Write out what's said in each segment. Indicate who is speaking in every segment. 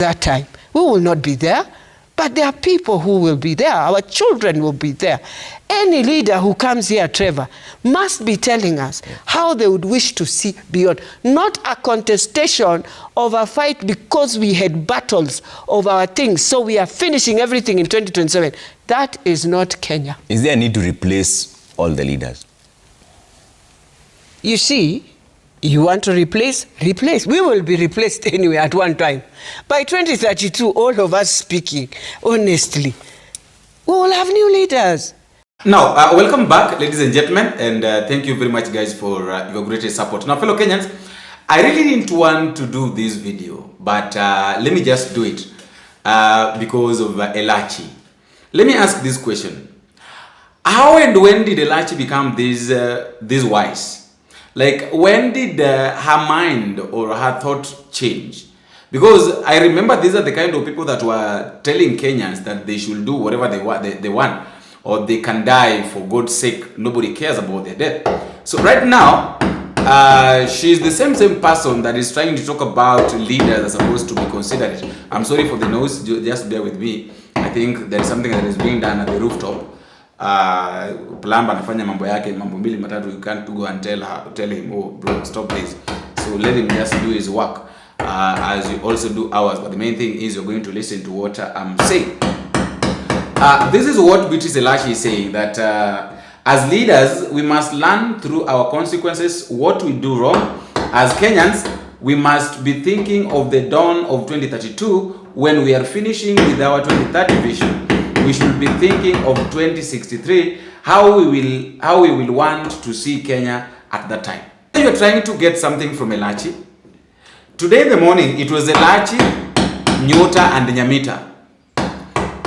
Speaker 1: that time. We will not be there, but there are people who will be there. Our children will be there. Any leader who comes here, Trevor, must be telling us how they would wish to see beyond. Not a contestation of a fight because we had battles of our things, so we are finishing everything in 2027. That is not Kenya.
Speaker 2: Is there a need to replace all the leaders?
Speaker 1: You see, you want to replace? Replace. We will be replaced anyway at one time. By 2032, all of us speaking honestly, we will have new leaders.
Speaker 3: Now, welcome back, ladies and gentlemen, and thank you very much, guys, for your great support. Now, fellow Kenyans, I really didn't want to do this video, but let me just do it because of ELACHI. Let me ask this question. How and when did ELACHI become this wise? Like, when did her mind or her thought change? Because I remember these are the kind of people that were telling Kenyans that they should do whatever they want, or they can die for God's sake. Nobody cares about their death. So right now, she's the same person that is trying to talk about leaders are supposed to be considerate. I'm sorry for the noise, just bear with me. I think there is something that is being done at the rooftop. Plumber anafanya mambo yake, mambo mbili matatu. You can't go and tell him, oh bro, stop this. So let him just do his work, as you also do ours. But the main thing is you're going to listen to what I'm saying. This is what BETREACE ELACHI is saying, that as leaders, we must learn through our consequences what we do wrong. As Kenyans, we must be thinking of the dawn of 2032 when we are finishing with our 2030 vision. We should be thinking of 2063, how we will want to see Kenya at that time. You're trying to get something from ELACHI. Today in the morning, it was ELACHI, NYUTA, and NYUTA.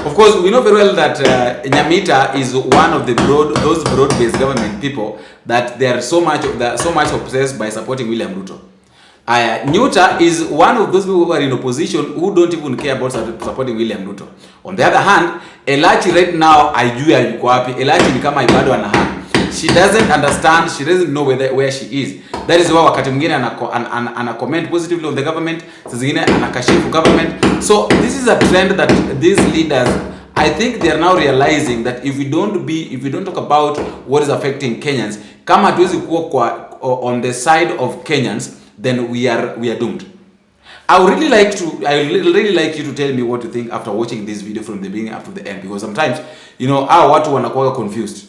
Speaker 3: Of course, we know very well that NYUTA is one of those broad-based government people that they are so much obsessed by supporting William Ruto. NYUTA is one of those people who are in opposition who don't even care about supporting William Ruto. On the other hand, ELACHI right now, ajui yuko wapi. ELACHI ni kama ibado anaha. She doesn't understand, she doesn't know where she is. That is why wakati mwingine ana comment positively on the government, saa zingine anakashifu government. So this is a trend that these leaders, I think they are now realizing that if we don't talk about what is affecting Kenyans, kama hatuwezi kuwa on the side of Kenyans, then we are doomed. I would really like you to tell me what you think after watching this video from the beginning up to the end, because sometimes, you know, watu wanakuwa confused.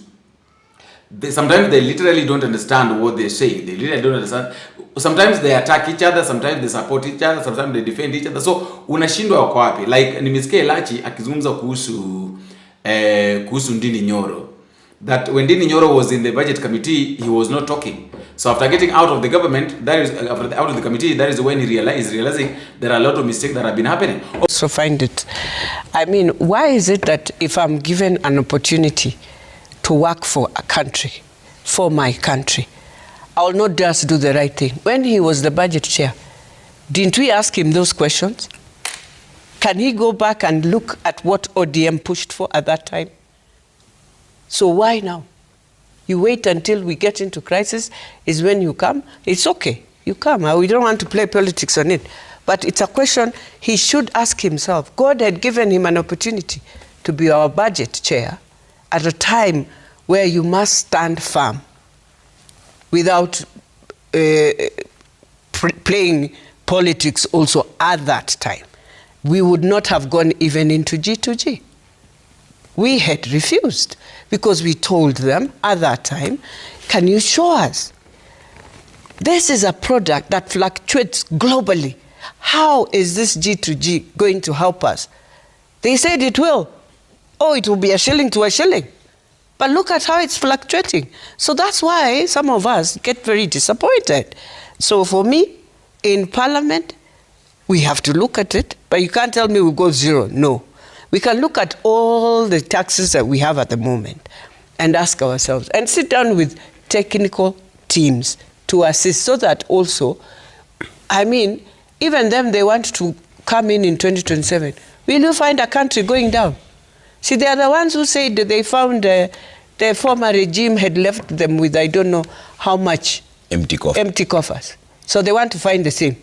Speaker 3: Sometimes they literally don't understand what they're saying. They literally don't understand. Sometimes they attack each other, sometimes they support each other, sometimes they defend each other. So unashindwa wako wapi. Like nimesikia ELACHI akizungumza kuhusu Ndini Nyoro, that when Ndini Nyoro was in the budget committee, he was not talking. So after getting out of the government, out of the committee, that is when he is realizing there are a lot of mistakes that have been happening.
Speaker 1: Also find it. I mean, why is it that if I'm given an opportunity to work for a country, for my country, I will not just do the right thing? When he was the budget chair, didn't we ask him those questions? Can he go back and look at what ODM pushed for at that time? So why now? You wait until we get into crisis is when you come. It's okay, you come. We don't want to play politics on it. But it's a question he should ask himself. God had given him an opportunity to be our budget chair at a time where you must stand firm without playing politics also at that time. We would not have gone even into G2G. We had refused because we told them at that time, can you show us? This is a product that fluctuates globally. How is this G2G going to help us? They said it will. Oh, it will be a shilling to a shilling. But look at how it's fluctuating. So that's why some of us get very disappointed. So for me, in Parliament, we have to look at it, but you can't tell me we'll go zero. No. We can look at all the taxes that we have at the moment and ask ourselves and sit down with technical teams to assist so that also, I mean, even them, they want to come in 2027. Will you find a country going down? See, they are the ones who said that they found the former regime had left them with I don't know how much.
Speaker 2: Empty coffers.
Speaker 1: Empty coffers. So they want to find the same.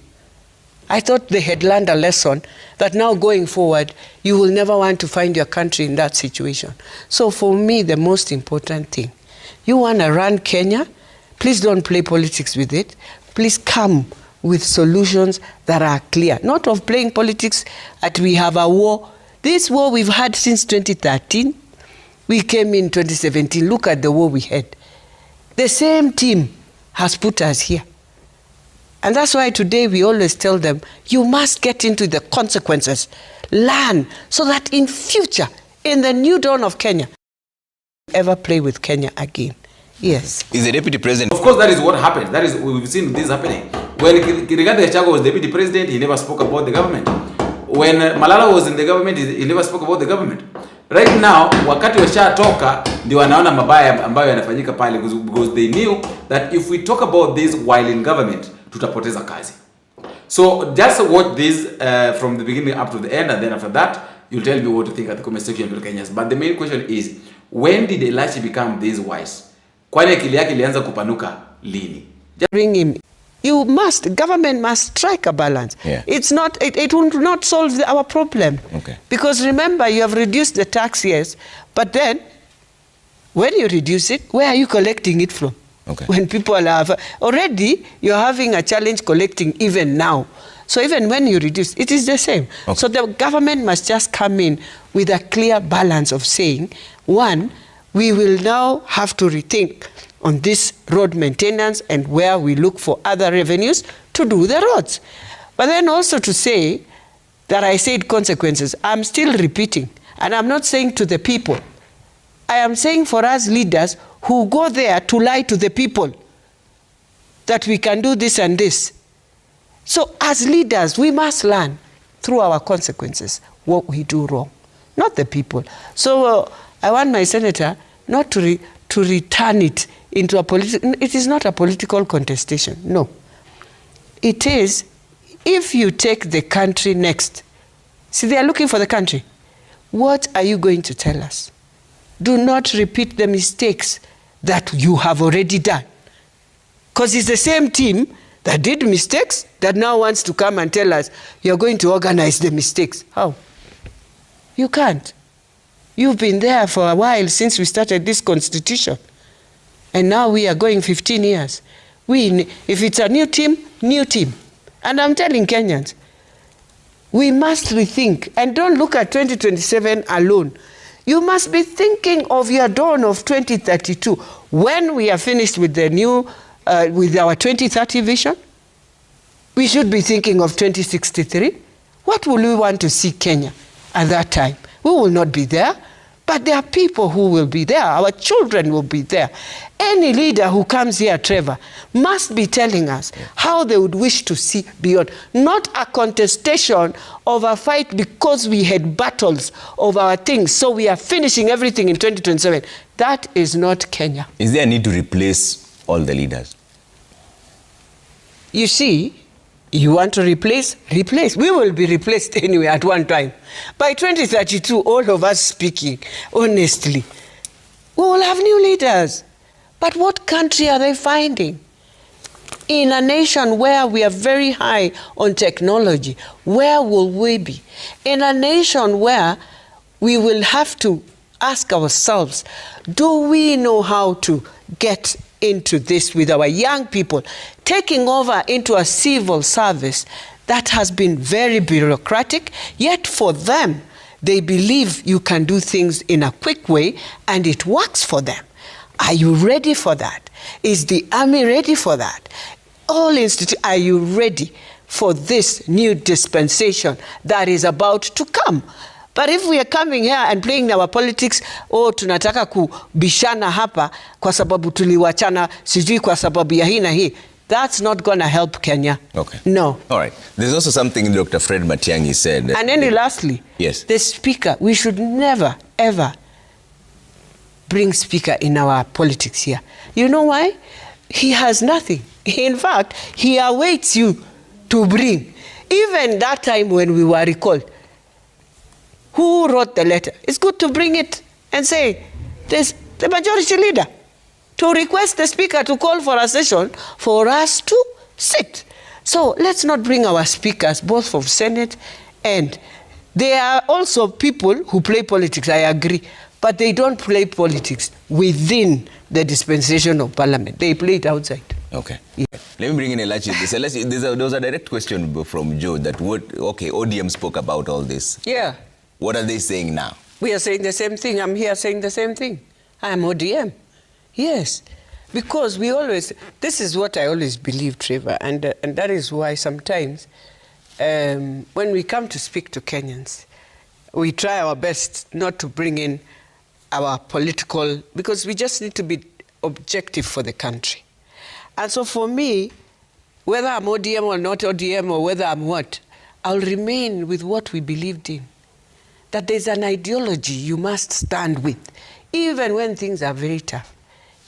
Speaker 1: I thought they had learned a lesson that now going forward, you will never want to find your country in that situation. So for me, the most important thing, you want to run Kenya, please don't play politics with it. Please come with solutions that are clear. Not of playing politics that we have a war. This war we've had since 2013. We came in 2017. Look at the war we had. The same team has put us here. And that's why today we always tell them, you must get into the consequences. Learn so that in future, in the new dawn of Kenya, ever play with Kenya again. Yes.
Speaker 2: Is the deputy president?
Speaker 3: Of course, that is what happened. That is, we've seen this happening. When Rigathi Gachagua was deputy president, he never spoke about the government. When Malala was in the government, he never spoke about the government. Right now, wakati washatoka ndio wanaona mabaya ambayo yanafanyika pale, because they knew that if we talk about this while in government, tutapoteza kazi. So just watch this from the beginning up to the end, and then after that, you'll tell me what to think at the comment section of Kenyans. But the main question is, when did ELACHI become this wise? Kwani akili yake ilianza kupanuka lini?
Speaker 1: Bring him. You must, government must strike a balance.
Speaker 2: Yeah.
Speaker 1: It's not, it will not solve our problem.
Speaker 2: Okay.
Speaker 1: Because remember, you have reduced the tax, yes, but then when you reduce it, where are you collecting it from?
Speaker 2: Okay.
Speaker 1: When people are, already you're having a challenge collecting even now. So even when you reduce, it is the same.
Speaker 2: Okay.
Speaker 1: So the government must just come in with a clear balance of saying, one, we will now have to rethink on this road maintenance and where we look for other revenues to do the roads. But then also to say that I said consequences, I'm still repeating, and I'm not saying to the people. I am saying for us leaders who go there to lie to the people that we can do this and this. So as leaders, we must learn through our consequences what we do wrong, not the people. So I want my senator not to return it into a political, it is not a political contestation, no. It is, if you take the country next, see, they are looking for the country. What are you going to tell us? Do not repeat the mistakes that you have already done. Because it's the same team that did mistakes that now wants to come and tell us, you're going to organize the mistakes. How? You can't. You've been there for a while since we started this constitution. And now we are going 15 years. If it's a new team, new team. And I'm telling Kenyans, we must rethink and don't look at 2027 alone. You must be thinking of your dawn of 2032 when we are finished with the new, with our 2030 vision. We should be thinking of 2063. What will we want to see Kenya at that time? We will not be there. But there are people who will be there. Our children will be there. Any leader who comes here, Trevor, must be telling us how they would wish to see beyond. Not a contestation of a fight because we had battles of our things, so we are finishing everything in 2027. That is not Kenya.
Speaker 2: Is there a need to replace all the leaders?
Speaker 1: You see, you want to replace? Replace. We will be replaced anyway at one time. By 2032, all of us speaking honestly, we will have new leaders. But what country are they finding? In a nation where we are very high on technology, where will we be? In a nation where we will have to ask ourselves, do we know how to get into this with our young people, taking over into a civil service that has been very bureaucratic, yet for them, they believe you can do things in a quick way and it works for them. Are you ready for that? Is the army ready for that? All institutions, are you ready for this new dispensation that is about to come? But if we are coming here and playing our politics, tunataka kubishana hapa kwa sababu tuliwachana sijui kwa sababu ya hii na hii, that's not going to help Kenya.
Speaker 2: Okay.
Speaker 1: No.
Speaker 2: All right. There's also something Dr. Fred Matiang'i said.
Speaker 1: And then lastly,
Speaker 2: yes,
Speaker 1: the speaker, we should never, ever bring speaker in our politics here. You know why? He has nothing. In fact, he awaits you to bring. Even that time when we were recalled, who wrote the letter? It's good to bring it and say, there's the majority leader, to request the speaker to call for a session for us to sit. So let's not bring our speakers, both from Senate and there are also people who play politics, I agree, but they don't play politics within the dispensation of Parliament. They play it outside.
Speaker 2: Okay. Yeah. Let me bring in Elachi. There was a direct question from Joe that ODM spoke about all this.
Speaker 1: Yeah.
Speaker 2: What are they saying now?
Speaker 1: We are saying the same thing. I'm here saying the same thing. I am ODM. Yes. Because this is what I always believe, Trevor, and that is why sometimes when we come to speak to Kenyans, we try our best not to bring in our political, because we just need to be objective for the country. And so for me, whether I'm ODM or not ODM or whether I'm what, I'll remain with what we believed in. That there's an ideology you must stand with, even when things are very tough.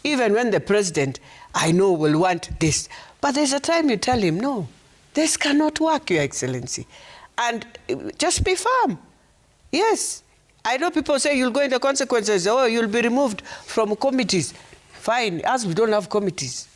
Speaker 1: Even when the president, I know, will want this. But there's a time you tell him, no, this cannot work, Your Excellency. And just be firm. Yes. I know people say you'll go into consequences, or you'll be removed from committees. Fine, as we don't have committees.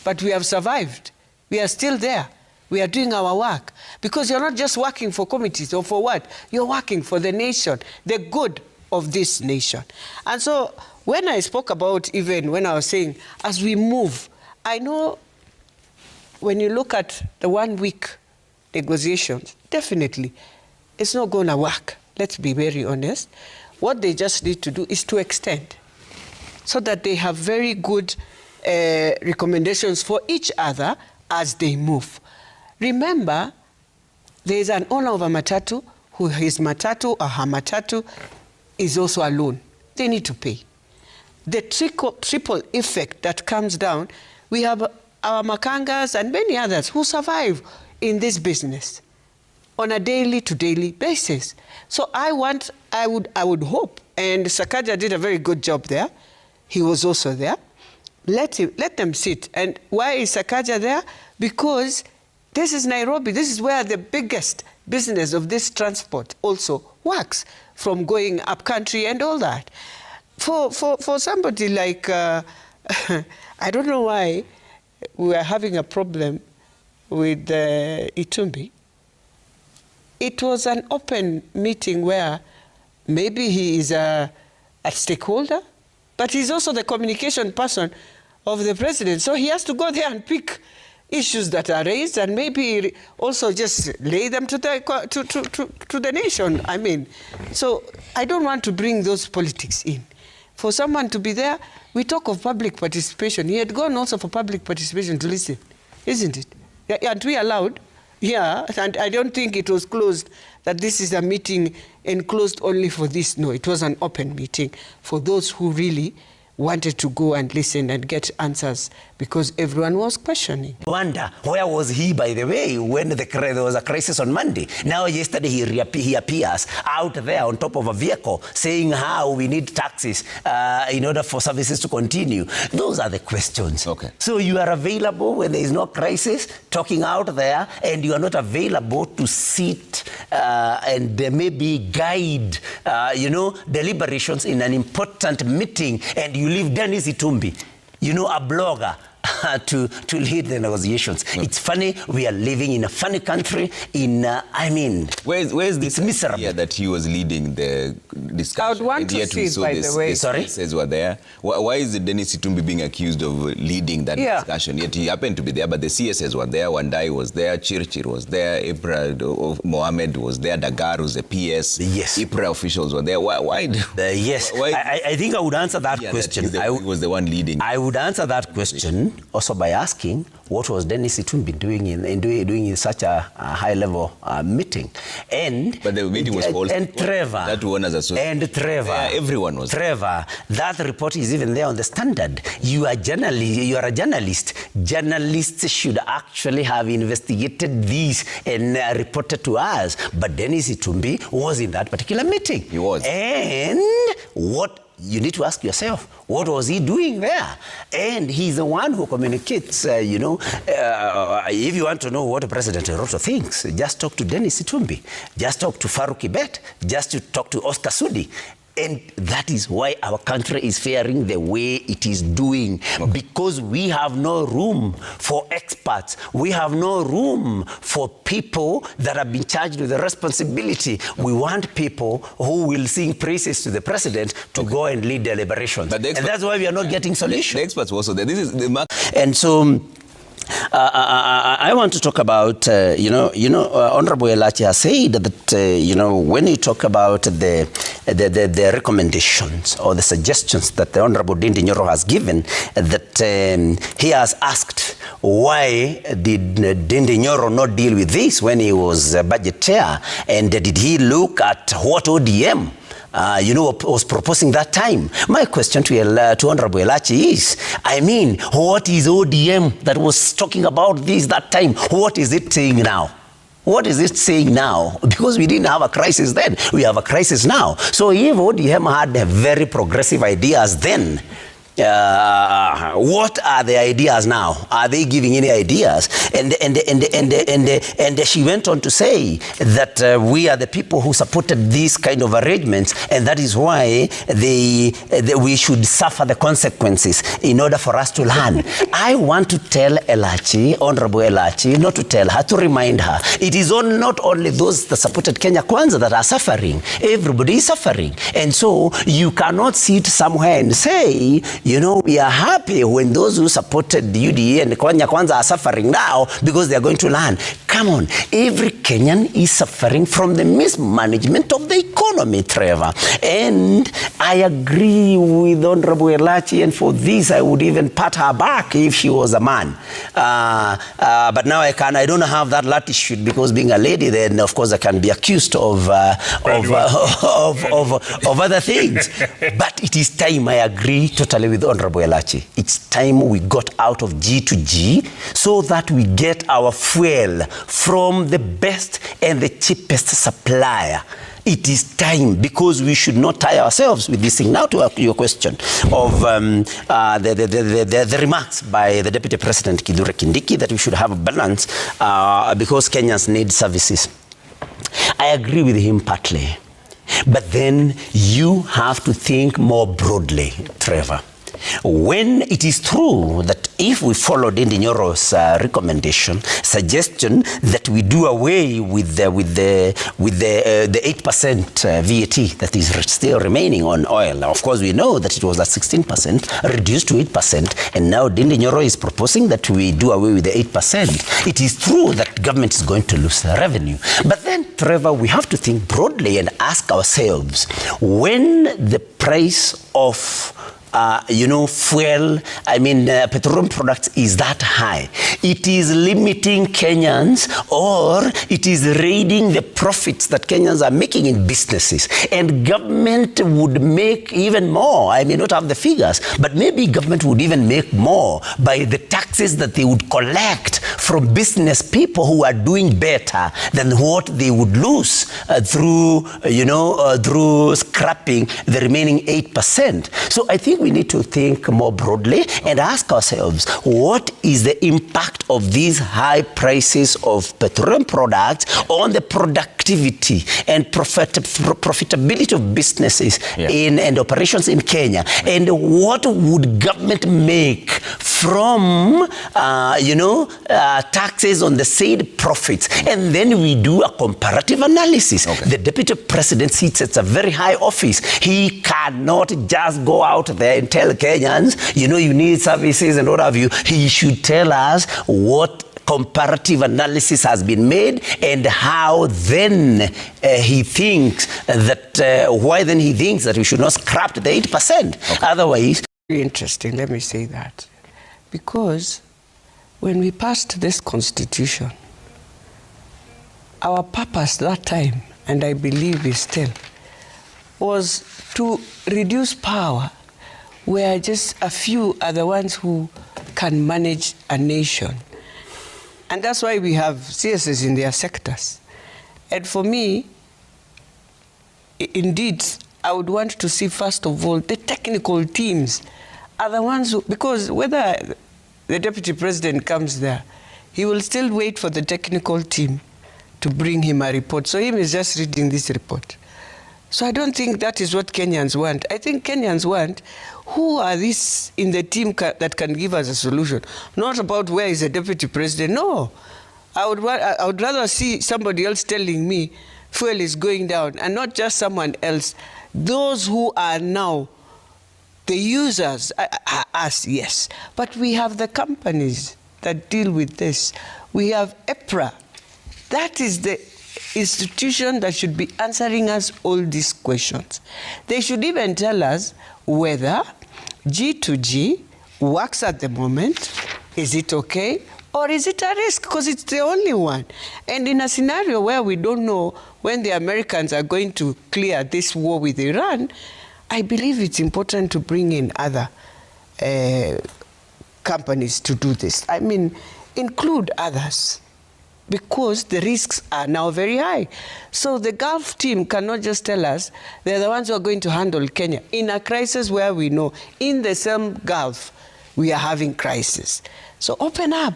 Speaker 1: But we have survived. We are still there. We are doing our work. Because you're not just working for committees or for what? You're working for the nation, the good of this nation. And so when I spoke about, even when I was saying, as we move, I know when you look at the 1 week negotiations, definitely it's not going to work. Let's be very honest. What they just need to do is to extend so that they have very good recommendations for each other as they move. Remember, there is an owner of a matatu who his matatu or her matatu is also a loan. They need to pay. The triple effect that comes down, we have our makangas and many others who survive in this business on a daily to daily basis. So I would hope, and Sakaja did a very good job there. He was also there. Let them sit. And why is Sakaja there? Because this is Nairobi. This is where the biggest business of this transport also works, from going up country and all that. For somebody like, I don't know why we are having a problem with Itumbi. It was an open meeting where maybe he is a stakeholder, but he's also the communication person of the president. So he has to go there and pick issues that are raised and maybe also just lay them to the nation. I mean, so I don't want to bring those politics in. For someone to be there, we talk of public participation. He had gone also for public participation to listen, isn't it? Yeah, aren't we allowed? Yeah, and I don't think it was closed, that this is a meeting enclosed only for this. No, it was an open meeting for those who really wanted to go and listen and get answers, because everyone was questioning.
Speaker 4: Wonder, where was he, by the way, when there was a crisis on Monday? Now, yesterday he appears out there on top of a vehicle saying how we need taxes in order for services to continue. Those are the questions. Okay. So you are available when there is no crisis, talking out there, and you are not available to sit and maybe guide, deliberations in an important meeting, and you leave Dennis Itumbi, a blogger, to lead the negotiations. It's funny. We are living in a funny country.
Speaker 2: Where's this
Speaker 4: miserable?
Speaker 2: Yeah, that he was leading the discussion.
Speaker 1: I would want to see, by the way.
Speaker 2: Sorry? CSs were there. Why is Dennis Itumbi being accused of leading that discussion? Yet he happened to be there, but the CSs were there. Wandai was there. Chirchir was there. Ibra Mohammed was there. Dagar was the PS.
Speaker 4: Yes.
Speaker 2: Ibra officials were there. Why?
Speaker 4: Yes. I think I would answer that question.
Speaker 2: He was the one leading.
Speaker 4: I would answer that question also by asking, what was Dennis Itumbi doing in such a high-level meeting?
Speaker 2: But the meeting was called.
Speaker 4: And Trevor.
Speaker 2: That one as a
Speaker 4: And Trevor.
Speaker 2: Yeah, everyone was.
Speaker 4: Trevor. That report is even there on the Standard. You are a journalist. Journalists should actually have investigated this and reported to us. But Dennis Itumbi was in that particular meeting.
Speaker 2: He was.
Speaker 4: And what you need to ask yourself, what was he doing there? And he's the one who communicates, if you want to know what President Ruto thinks, just talk to Dennis Itumbi, just talk to Faruk Kibet, just to talk to Oscar Sudi. And that is why our country is faring the way it is doing, because we have no room for experts. We have no room for people that have been charged with the responsibility. We want people who will sing praises to the president to go and lead deliberations. And that's why we are not getting solutions.
Speaker 2: The experts also there. This is the
Speaker 4: and so I want to talk about, Honorable ELACHI has said that, when you talk about the recommendations or the suggestions that the Honorable Ndindi Nyoro has given, that he has asked, why did Ndindi Nyoro not deal with this when he was budget chair? And did he look at what ODM was proposing that time? My question to Honorable ELACHI is, what is ODM that was talking about this that time? What is it saying now? What is it saying now? Because we didn't have a crisis then. We have a crisis now. So if ODM had very progressive ideas then, what are the ideas now? Are they giving any ideas? And she went on to say that we are the people who supported these kind of arrangements, and that is why we should suffer the consequences in order for us to learn. I want to tell ELACHI, Honorable ELACHI, not to tell her, to remind her, it is not only those that supported Kenya Kwanza that are suffering. Everybody is suffering. And so you cannot sit somewhere and say, we are happy when those who supported the UDA and Kenya Kwanza are suffering now because they are going to learn. Come on, every Kenyan is suffering from the mismanagement of the economy, Trevor. And I agree with Honorable ELACHI, and for this I would even pat her back if she was a man. But now I don't have that latitude, because being a lady, then of course I can be accused of other things. But it is time, I agree totally with Honorable ELACHI. It's time we got out of G to G so that we get our fuel from the best and the cheapest supplier. It is time, because we should not tie ourselves with this thing. Now to your question of the remarks by the Deputy President Kithure Kindiki that we should have a balance because Kenyans need services. I agree with him partly, but then you have to think more broadly, Trevor. When it is true that if we follow Ndindi Nyoro's suggestion that we do away with the 8% VAT that is still remaining on oil. Now, of course, we know that it was at 16%, reduced to 8%, and now Ndindi Nyoro is proposing that we do away with the 8%. It is true that government is going to lose the revenue. But then, Trevor, we have to think broadly and ask ourselves, when the price of fuel, petroleum products is that high, it is limiting Kenyans, or it is raiding the profits that Kenyans are making in businesses. And government would make even more. I may not have the figures, but maybe government would even make more by the taxes that they would collect from business people who are doing better than what they would lose through scrapping the remaining 8%. So I think we need to think more broadly and ask ourselves, what is the impact of these high prices of petroleum products on the productivity and profitability of businesses and operations in Kenya? And what would government make from taxes on the said profits? And then we do a comparative analysis. Okay. The Deputy President sits at a very high office. He cannot just go out there and tell Kenyans, you need services and what have you. He should tell us what comparative analysis has been made and how then he thinks that, why then he thinks that we should not scrap the 8%. Okay. Otherwise...
Speaker 1: Interesting, let me say that. Because when we passed this constitution, our purpose that time, and I believe is still, was to reduce power where just a few are the ones who can manage a nation. And that's why we have CSs in their sectors. And for me, indeed, I would want to see, first of all, the technical teams are the ones who, because whether the Deputy President comes there, he will still wait for the technical team to bring him a report. So him is just reading this report. So I don't think that is what Kenyans want. I think Kenyans want, who are these in the team that can give us a solution? Not about where is the deputy president. No. I would rather see somebody else telling me fuel is going down, and not just someone else. Those who are now the users are us, yes. But we have the companies that deal with this. We have EPRA. That is the institution that should be answering us all these questions. They should even tell us whether G2G works at the moment. Is it okay? Or is it a risk? Because it's the only one. And in a scenario where we don't know when the Americans are going to clear this war with Iran, I believe it's important to bring in other companies to do this. I mean, include others, because the risks are now very high. So the Gulf team cannot just tell us they're the ones who are going to handle Kenya in a crisis where we know in the same Gulf we are having crisis. So open up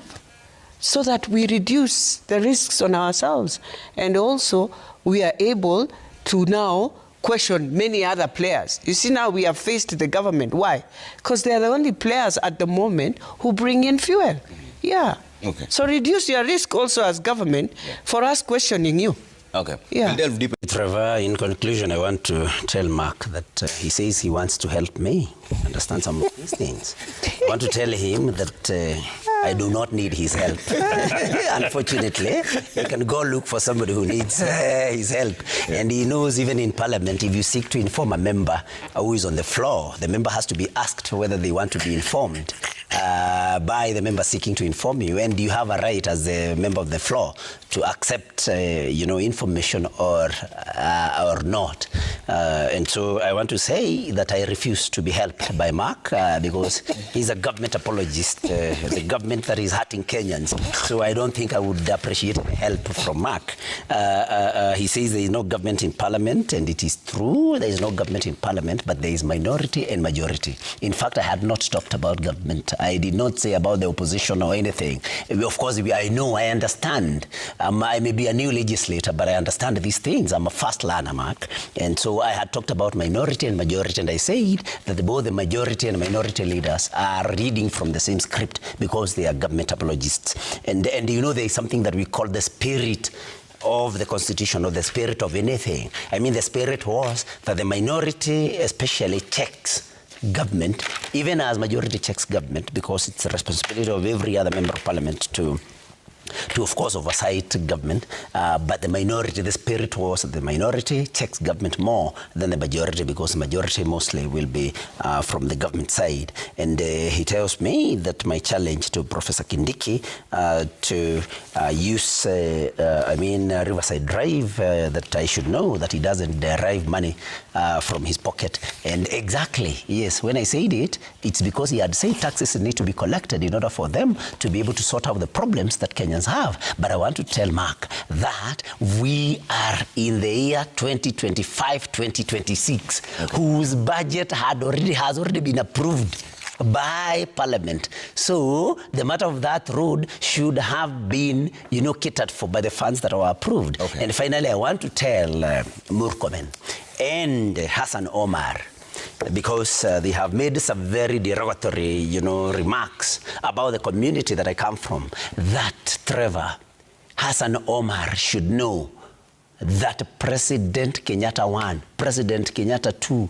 Speaker 1: so that we reduce the risks on ourselves. And also we are able to now question many other players. You see, now we have faced the government. Why? Because they are the only players at the moment who bring in fuel. Yeah.
Speaker 2: Okay.
Speaker 1: So reduce your risk also as government for us questioning you.
Speaker 2: Okay.
Speaker 1: Yeah.
Speaker 2: We'll delve deeper.
Speaker 4: Trevor, in conclusion, I want to tell Mark that he says he wants to help me understand some of these things. I want to tell him that I do not need his help. Unfortunately, he can go look for somebody who needs his help. And he knows even in Parliament, if you seek to inform a member who is on the floor, the member has to be asked whether they want to be informed by the member seeking to inform you, and you have a right as a member of the floor to accept, information or not. And so I want to say that I refuse to be helped by Mark because he's a government apologist, the government that is hurting Kenyans. So I don't think I would appreciate help from Mark. He says there is no government in Parliament, and it is true, there is no government in Parliament, but there is minority and majority. In fact, I had not talked about government. I did not say about the opposition or anything. Of course, I understand. I may be a new legislator, but I understand these things. I'm a fast learner, Mark. And so I had talked about minority and majority, and I said that both the majority and minority leaders are reading from the same script because they are government apologists. And there is something that we call the spirit of the Constitution, or the spirit of anything. I mean, the spirit was that the minority especially checks government, even as majority checks government, because it's the responsibility of every other member of Parliament to of course, oversight government, but the minority, the spirit was the minority checks government more than the majority, because the majority mostly will be from the government side. And he tells me that my challenge to Professor Kindiki to use, Riverside Drive, that I should know that he doesn't derive money from his pocket. And exactly, yes, when I said it, it's because he had said taxes need to be collected in order for them to be able to sort out the problems that Kenyans have. But I want to tell Mark that we are in the year 2025-2026, whose budget has already been approved by Parliament. So the matter of that road should have been, catered for by the funds that were approved. Okay. And finally, I want to tell Murkomen and Hassan Omar, because they have made some very derogatory, remarks about the community that I come from, that Trevor, Hassan Omar should know that President Kenyatta 1, President Kenyatta 2,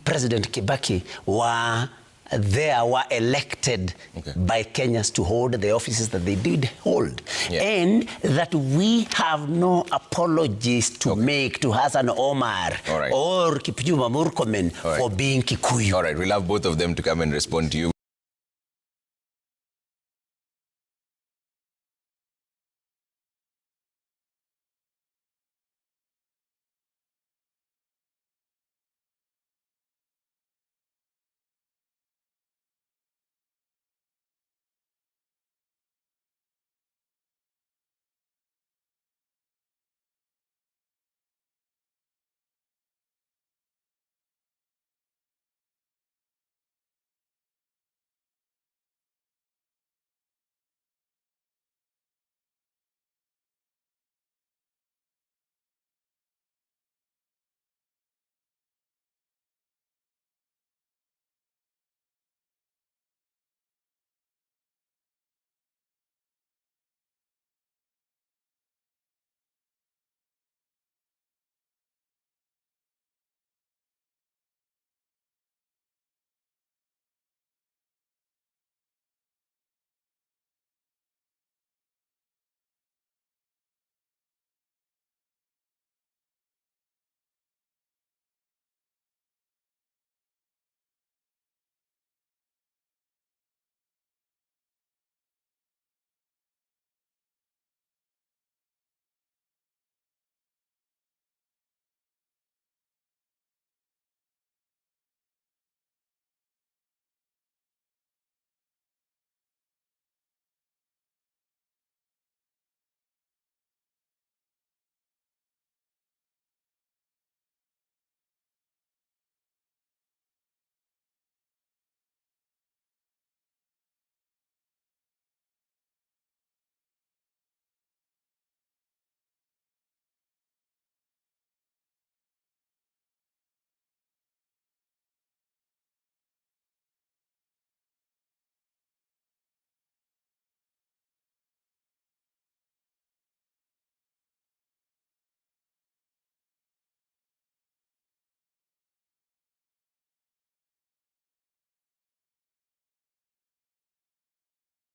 Speaker 4: President Kibaki were elected by Kenyans to hold the offices that they did hold. Yeah. And that we have no apologies to make to Hassan Omar or Kipchumba Murkomen for being Kikuyu.
Speaker 2: All right, we'll have both of them to come and respond to you.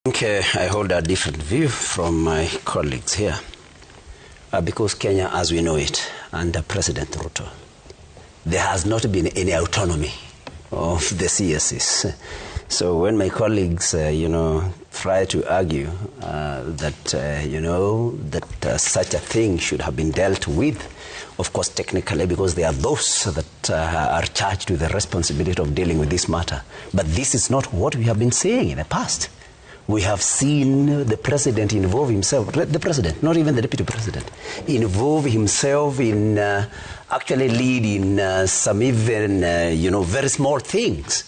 Speaker 4: I hold a different view from my colleagues here because Kenya, as we know it, under President Ruto, there has not been any autonomy of the CSs. So when my colleagues, try to argue that such a thing should have been dealt with, of course, technically, because they are those that are charged with the responsibility of dealing with this matter. But this is not what we have been saying in the past. We have seen the president involve himself, the president, not even the deputy president, involve himself in actually leading some even, very small things.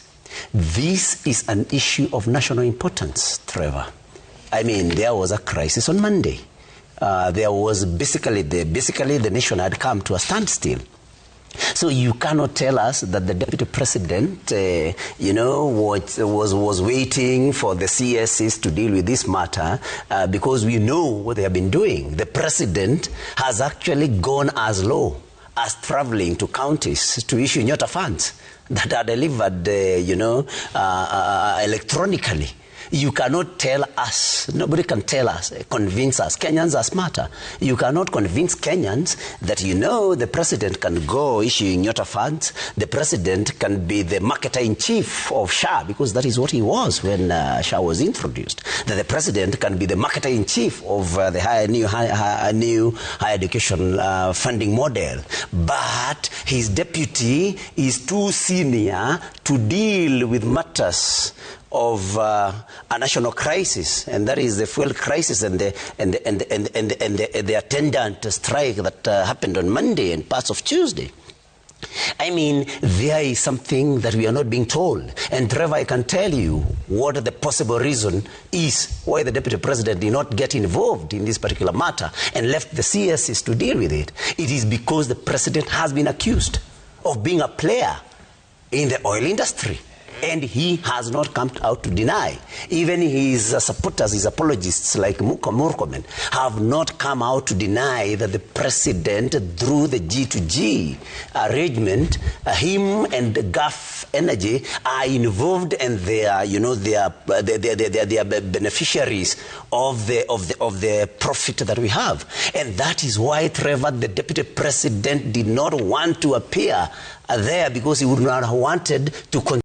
Speaker 4: This is an issue of national importance, Trevor. I mean, there was a crisis on Monday. There was basically the nation had come to a standstill. So you cannot tell us that the deputy president, was waiting for the CSs to deal with this matter because we know what they have been doing. The president has actually gone as low as traveling to counties to issue NYUTA funds that are delivered, electronically. You cannot tell us, nobody can tell us, convince us. Kenyans are smarter. You cannot convince Kenyans that the president can go issuing NYUTA funds. The president can be the marketer-in-chief of SHA, because that is what he was when SHA was introduced. That the president can be the marketer-in-chief of the new higher education funding model. But his deputy is too senior to deal with matters of a national crisis, and that is the fuel crisis and the attendant strike that happened on Monday and parts of Tuesday. I mean, there is something that we are not being told. And Trevor, I can tell you what the possible reason is why the deputy president did not get involved in this particular matter and left the CSs to deal with it. It is because the president has been accused of being a player in the oil industry. And he has not come out to deny. Even his supporters, his apologists like Murkomen, have not come out to deny that the president, through the G2G arrangement, him and Gulf Energy are involved, and they are, they are beneficiaries of the profit that we have. And that is why, Trevor, the deputy president did not want to appear there, because he would not have wanted to